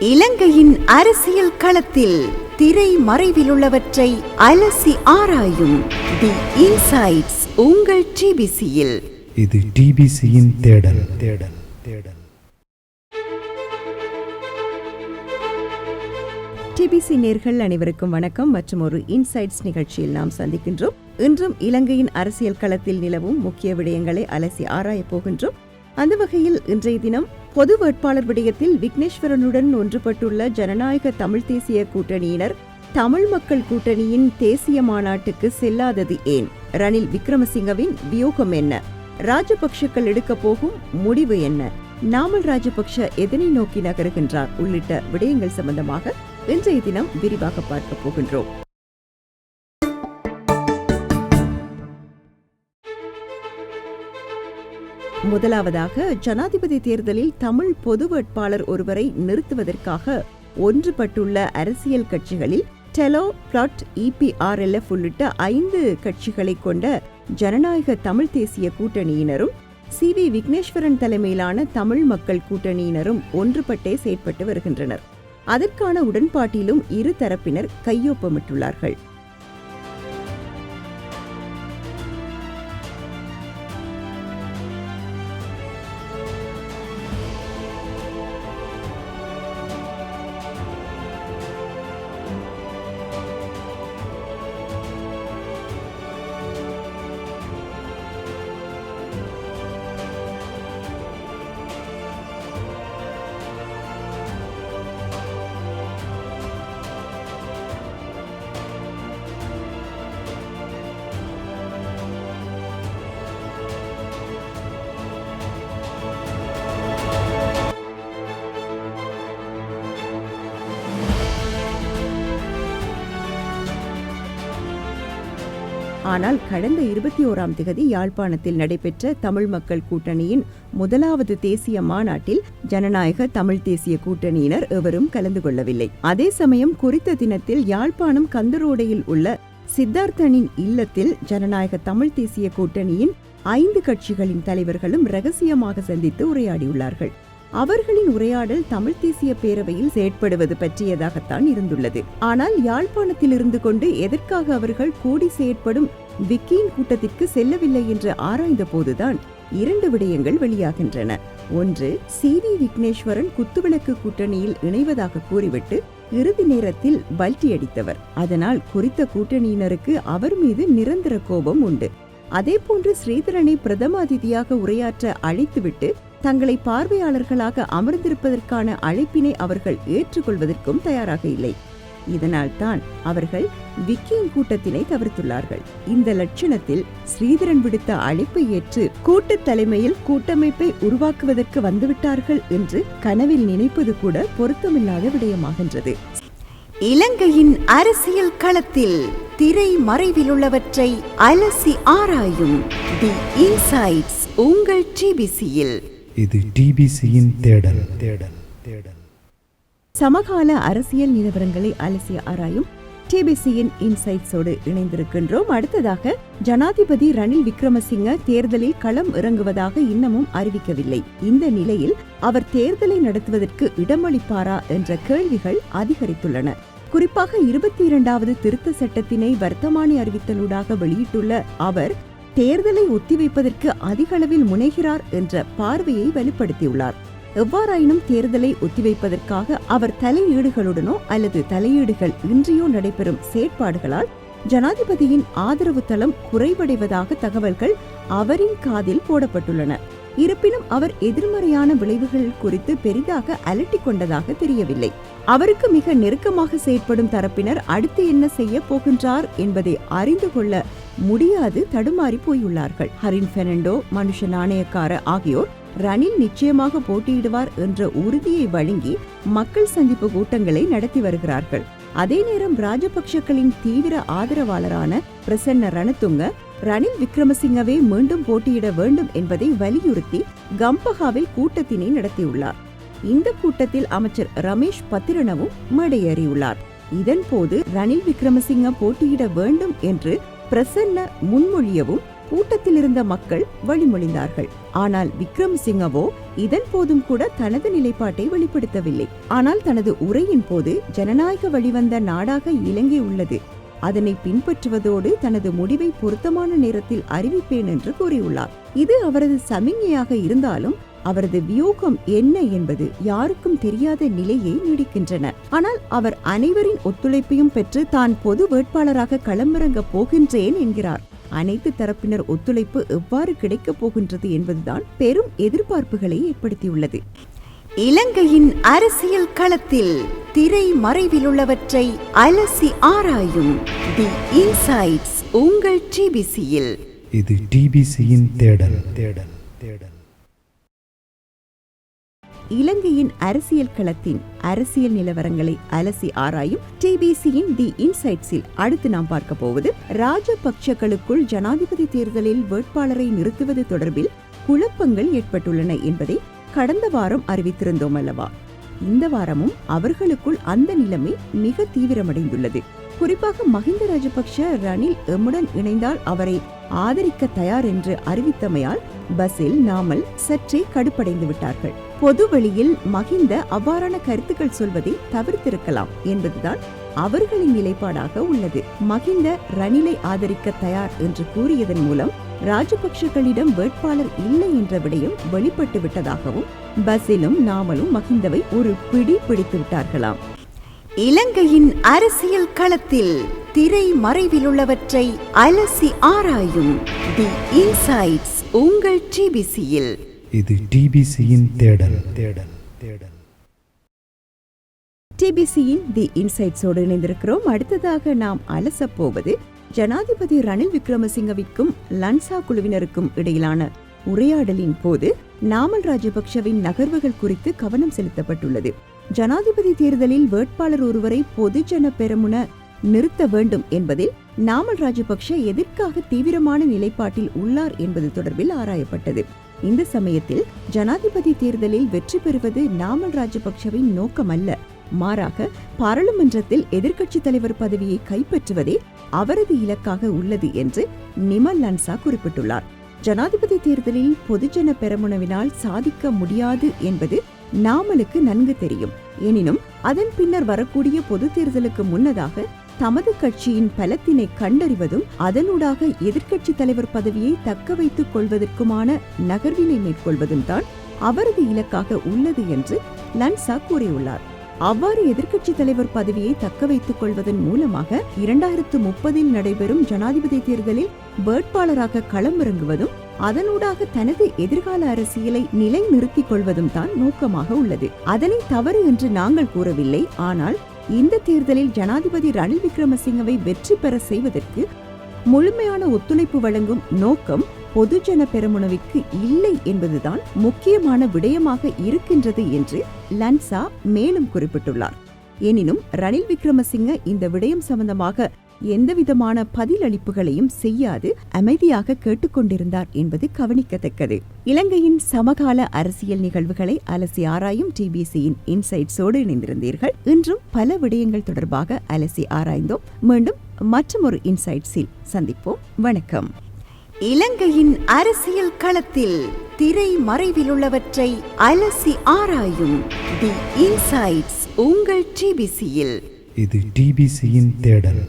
இலங்கையின் அரசியல் களத்தில் திரை மறைவிலுள்ளவற்றை அலசி ஆராயும் தி இன்சைட்ஸ் உங்கள் டிபிசியில். இது டிபிசியின் தேடல். டிபிசி நேர்கள் அனைவருக்கும் வணக்கம். மற்றும் ஒரு இன்சைட்ஸ் நிகழ்ச்சியில் நாம் சந்திக்கின்றோம். இன்றும் இலங்கையின் அரசியல் களத்தில் நிலவும் முக்கிய விடயங்களை அலசி ஆராயப் போகின்றோம். அந்த வகையில் இன்றைய தினம் பொது வேட்பாளர் விடயத்தில் விக்னேஸ்வரனுடன் ஒன்றுபட்டுள்ள ஜனநாயக தமிழ் தேசிய கூட்டணியினர் தமிழ் மக்கள் கூட்டணியின் தேசிய மாநாட்டுக்கு செல்லாதது ஏன், ரணில் விக்ரமசிங்கவின் வியூகம் என்ன, ராஜபக்ஷக்கள் எடுக்கப் போகும் முடிவு என்ன, நாமல் ராஜபக்ஷ எதனை நோக்கி நகருகின்றார் உள்ளிட்ட விடயங்கள் சம்பந்தமாக இன்றைய தினம் விரிவாக பார்க்க போகின்றோம். முதலாவதாக, ஜனாதிபதி தேர்தலில் தமிழ் பொது வேட்பாளர் ஒருவரை நிறுத்துவதற்காக ஒன்றுபட்டுள்ள அரசியல் கட்சிகளில் டெலோ, பிளாட், EPRLF உள்ளிட்ட 5 கட்சிகளை கொண்ட ஜனநாயக தமிழ் தேசிய கூட்டணியினரும் CV விக்னேஸ்வரன் தலைமையிலான தமிழ் மக்கள் கூட்டணியினரும் ஒன்றுபட்டே செயற்பட்டு வருகின்றனர். அதற்கான உடன்பாட்டிலும் இரு தரப்பினர் கையொப்பமிட்டுள்ளார்கள். ஆனால் கடந்த 21ஆம் தேதி யாழ்ப்பாணத்தில் நடைபெற்ற தமிழ் மக்கள் கூட்டணியின் முதலாவது தேசிய மாநாட்டில் ஜனநாயக தமிழ் தேசிய கூட்டணியினர் எவரும் கலந்து கொள்ளவில்லை. அதே சமயம் குறித்த தினத்தில் யாழ்ப்பாணம் கந்தரோடையில் உள்ள சித்தார்த்தனின் இல்லத்தில் ஜனநாயக தமிழ் தேசிய கூட்டணியின் 5 கட்சிகளின் தலைவர்களும் இரகசியமாக சந்தித்து உரையாடியுள்ளார்கள். அவர்களின் உரையாடல் தமிழ் தேசிய பேரவையில் செயற்படுவது பற்றியதாகத்தான் இருந்துள்ளது. ஆனால் யாழ்ப்பாணத்தில் இருந்து கொண்டு எதற்காக அவர்கள் கூடி செயற்படும் விக்கியின் கூட்டத்திற்கு செல்லவில்லை என்று ஆராய்ந்த போதுதான் 2 விடயங்கள் வெளியாகின்றன. ஒன்று, CV விக்னேஸ்வரன் குத்துவிளக்கு கூட்டணியில் இணைவதாக கூறிவிட்டு இறுதி நேரத்தில் பல்டி அடித்தவர். அதனால் குறித்த கூட்டணியினருக்கு அவர் மீது நிரந்தர கோபம் உண்டு. அதேபோன்று ஸ்ரீதரனை பிரதம அதிதியாக உரையாற்ற அழைத்துவிட்டு தங்களை பார்வையாளர்களாக அமர்ந்திருப்பதற்கான அழைப்பினை அவர்கள் ஏற்றுக்கொள்வதற்கும் தயாராக இல்லை. இதனால் தான் அவர்கள் விக்கியின் கூட்டத்தினை தவிர்த்துள்ளார்கள். இந்த லட்சணத்தில் ஸ்ரீதரன் விடுத்த அழைப்பை ஏற்று கூட்டத் தலைமையில் கூட்டமைப்பை உருவாக்குவதற்கு வந்துவிட்டார்கள் என்று கனவில் நினைப்பது கூட பொருத்தமில்லாத விடயமாகின்றது. இலங்கையின் அரசியல் களத்தில் திரை மறைவிலுள்ளவற்றை அலசி ஆராயும் தி இன்சைட்ஸ் உங்கள் டிபிசியில். இது டிபிசியின் தேடல். சமகால அரசியல் நிலவரங்களை அலசி ஆராயும் டிபிசியின் இன்சைட்ஸோடு இணைந்திருக்கின்றோம். அடுத்ததாக, ஜனாதிபதி ரணில் விக்ரமசிங்க தேர்தலில் களம் இறங்குவதாக இன்னமும் அறிவிக்கவில்லை. இந்த நிலையில் அவர் தேர்தலை நடத்துவதற்கு இடமளிப்பாரா என்ற கேள்விகள் அதிகரித்துள்ளன. குறிப்பாக 22வது திருத்த சட்டத்தினை வர்த்தமானி அறிவித்தலூடாக வெளியிட்டுள்ள அவர் தேர்தலை ஒத்திவைப்பதற்கு அதிகளவில் முனைகிறார் என்ற பார்வையை வெளிப்படுத்தியுள்ளார். எவ்வாறாயினும் தேர்தலை ஒத்திவைப்பதற்காக அவர் தலையீடுகளுடனோ அல்லது தலையீடுகள் இன்றியோ நடைபெறும் செயற்பாடுகளால் ஜனாதிபதியின் ஆதரவு தளம் குறைவடைவதாக தகவல்கள் அவரின் காதில் போடப்பட்டுள்ளன. இருப்பினும் அவர் எதிர்மறையான விளைவுகள் குறித்து பெரிதாக அலட்டிக் கொண்டதாக தெரியவில்லை. அவருக்கு மிக நெருக்கமாக செயற்படும் தரப்பினர் அடுத்து என்ன செய்ய போகின்றார் என்பதை அறிந்து கொள்ள முடியாது தடுமாறி போயுள்ளார்கள். ஹரின் பெர்னாண்டோ, மனுஷ நாணயக்கார ஆகியோர் ரணில் நிச்சயமாக போட்டியிடுவார் என்ற உறுதியை வழங்கி மக்கள் சந்திப்பு கூட்டங்களை நடத்தி வருகிறார்கள். அதே நேரம் ராஜபக்ஷக்களின் தீவிர ஆதரவாளரான பிரசன்ன ரணதுங்க ரணில் விக்ரமசிங்கவே மீண்டும் போட்டியிட வேண்டும் என்பதை வலியுறுத்தி கம்பஹாவில் கூட்டத்தினை நடத்தியுள்ளார். இந்த கூட்டத்தில் அமைச்சர் ரமேஷ் பத்திரனவும் மேடையேறியுள்ளார். இதன் போது ரணில் விக்ரமசிங்க போட்டியிட வேண்டும் என்று பிரசன்ன முன்மொழியவும் கூட்டத்தில் இருந்த மக்கள் வழிமொழிந்தார்கள். ஆனால் விக்ரமசிங்கவோ இதன் போதும் கூட தனது நிலைப்பாட்டை வெளிப்படுத்தவில்லை. ஆனால் தனது உரையின் போது ஜனநாயக வழிவந்த நாடாக இலங்கை உள்ளது, அதனை பின்பற்றுவதோடு தனது முடிவை பொருத்தமான நேரத்தில் அறிவிப்பேன் என்று கூறியுள்ளார். இது அவரது சமிஞ்ஞையாக இருந்தாலும் அவரது வியூகம் என்ன என்பது யாருக்கும் தெரியாத நிலையை நீடிக்கின்றன. ஆனால் அவர் அனைவரின் ஒத்துழைப்பையும் பெற்று தான் பொது வேட்பாளராக களமிறங்க போகின்றேன் என்கிறார். அனைத்து தரப்பினர் ஒத்துழைப்பு எவ்வாறு கிடைக்கப் போகின்றது என்பதுதான் பெரும் எதிர்பார்ப்புகளை ஏற்படுத்தியுள்ளது. இலங்கையின் அரசியல் களத்தில் திரை மறைவில் உள்ளவற்றை அலசி ஆராயும் தி இன்சைட்ஸ் உங்கள் டிபிசியில். இது டிபிசியின் தேடல். இலங்கையின் அரசியல் களத்தின் அரசியல் நிலவரங்களை அலசி ஆராயும் டிபிசியின் தி இன்சைட்ஸில் அடுத்து நாம் பார்க்க போவது ராஜபக்ஷக்களுக்குள் ஜனாதிபதி தேர்தலில் வேட்பாளரை நிறுத்துவது தொடர்பில் குழப்பங்கள் ஏற்பட்டுள்ளன என்பதை கடந்த வாரம் அறிவித்திருந்தோம் அல்லவா? இந்த வாரமும் அவர்களுக்குள் அந்த நிலைமை மிக தீவிரமடைந்துள்ளது. குறிப்பாக மஹிந்த ராஜபக்ஷ ரணில் எம்முடன் இணைந்தால் அவரை ஆதரிக்க தயார் என்று அறிவித்தமையால் பசில் நாமல் சற்றே கடுப்படைந்து விட்டார்கள். பொது வெளியில் மஹிந்த அவ்வாறான கருத்துக்கள் சொல்வதை தவிர்த்திருக்கலாம் என்பதுதான் அவர்களின் நிலைப்பாடாக உள்ளது. மஹிந்த ரணிலை ஆதரிக்க தயார் என்று கூறியதன் மூலம் ராஜபக்ஷகளிடம் வேட்பாளர் இல்லை என்ற விடயம் வெளிப்பட்டு விட்டதாகவும் பசிலும் நாமலும் மஹிந்தவை ஒரு பிடி பிடித்து விட்டார்களாம். இலங்கையின் அரசியல் களத்தில் திரை மறைவில் உள்ளவற்றை அலசி ஆராயும் தி இன்சைட்ஸ் உங்கள் டிபிசியில். இது டிபிசியின் தேடல். டிபிசியின் தி இன்சைட்ஸோடு இணைந்திருக்கிறோம். அடுத்ததாக நாம் அலசப் போவது ஜனாதிபதி ரணில் விக்ரமசிங்கவிற்கும் லன்சா குழுவினருக்கும் இடையிலான உரையாடலின் போது நாமல் ராஜபக்ஷவின் நகர்வுகள் குறித்து கவனம் செலுத்தப்பட்டுள்ளது. ஜனாதிபதி தேர்தலில் வேட்பாளர் ஒருவரை பொதுஜன பெரமுன நிறுத்த வேண்டும் என்பதில் நாமல் ராஜபக்ஷ எதற்காக தீவிரமான நிலைப்பாட்டில் உள்ளார் என்பது தொடர்பில் ஆராயப்பட்டது. இந்த சமயத்தில் ஜனாதிபதி தேர்தலில் வெற்றி பெறுவது நாமல் ராஜபக்ஷவின் நோக்கமல்ல, மாறாக பாராளுமன்றத்தில் எதிர்க்கட்சித் தலைவர் பதவியை கைப்பற்றுவதே அவரது இலக்காக உள்ளது என்று நிமல் லன்சா குறிப்பிட்டுள்ளார். ஜனாதிபதி தேர்தலில் பொதுஜன பெரமுனவினால் சாதிக்க முடியாது என்பது நாமலுக்கு நன்கு தெரியும். எனினும் அதன் பின்னர் வரக்கூடிய பொது தேர்தலுக்கு முன்னதாக தமது கட்சியின் பலத்தினை கண்டறிவதும் அதனூடாக எதிர்க்கட்சி தலைவர் பதவியை தக்க வைத்துக் கொள்வதற்குமான நகர்வினை மேற்கொள்வதும் தான் அவரது இலக்காக உள்ளது என்று லன்சா கூறியுள்ளார். அவ்வாறு எதிர்க்கட்சி தலைவர் பதவியை தக்க வைத்துக் கொள்வதன் மூலமாக 2030 நடைபெறும் ஜனாதிபதி தேர்தலில் வேட்பாளராக களமிறங்குவதும் அதனூடாக தனது எதிர்கால அரசியலை நிலைநிறுத்திக் கொள்வதும் தான் நோக்கமாக உள்ளது. அதனை தவறு என்று நாங்கள் கூறவில்லை. ஆனால் இந்த தேர்தலில் ஜனாதிபதி ரணில் விக்ரமசிங்கவை வெற்றி பெற செய்வதற்கு முழுமையான ஒத்துழைப்பு வழங்கும் நோக்கம் பொதுஜன பெரமுனவிற்கு இல்லை என்பதுதான் முக்கியமான விடயமாக இருக்கின்றது என்று லன்சா மேலும் குறிப்பிட்டுள்ளார். எனினும் ரணில் விக்ரமசிங்க இந்த விடயம் சம்பந்தமாக எந்தவிதமான பதிலளிப்புகளையும் செய்யாது அமைதியாக கேட்டுக்கொண்டிருந்தார் என்பது கவனிக்கத்தக்கது. இலங்கையின் சமகால அரசியல் நிகழ்வுகளை அலசி ஆராயும் டிபிசியின் இன்சைட்ஸோடு இணைந்திருந்தீர்கள். இன்றும் பல விடயங்கள் தொடர்பாக அலசி ஆராய்ந்தோம். மீண்டும் மற்றொரு இன்சைட்ஸில் சந்திப்போம். வணக்கம். இலங்கையின் அரசியல் களத்தில் திரை மறைவில் உள்ளவற்றை அலசி ஆராயும் தி இன்சைட்ஸ் உங்கள் டிபிசியில். இது டிபிசியின் தேடல்.